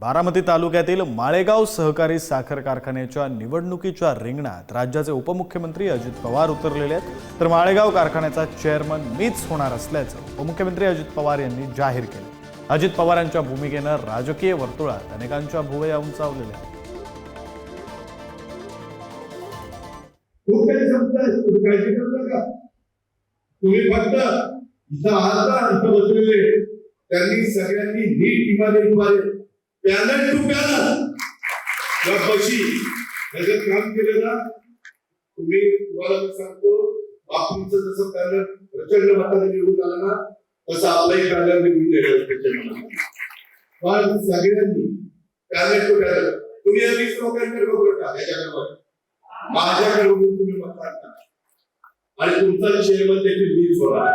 बारामती तालुक्यातील माळेगाव सहकारी साखर कारखान्याच्या निवडणुकीच्या रिंगणात राज्याचे उपमुख्यमंत्री अजित पवार उतरलेले आहेत। तर माळेगाव कारखान्याचा चेअरमन मीच होणार असल्याचं उपमुख्यमंत्री अजित पवार यांनी जाहीर केलं। अजित पवारांच्या भूमिकेने राजकीय वर्तुळात अनेकांच्या भुवया उंचावलेल्या आहेत। तुम्ही फक्त इथं आहात, इथं बसलेले त्यांनी सगळ्यांनी नीट इमारतीद्वारे पॅनल टू पॅनल बशी याचं काम केलं ना। तुम्हाला मी सांगतो, बापूंचं जसं पॅनल प्रचंड मताने निवडून आलं ना, तसं आपलाही पॅनल निवडून गेलं। पण सगळ्यांनी पॅनल टू पॅनल तुम्ही या 20 लोकांकडे बघू नका, याच्याकडे माझ्याकडे बघून तुम्ही मतदान करा आणि तुमचा चेअरमन देखील मीच होणार।